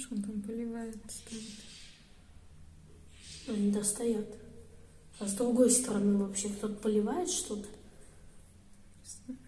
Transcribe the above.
Видишь, он там поливает, стоит. Они достают. А с другой стороны вообще кто-то поливает что-то? Не знаю.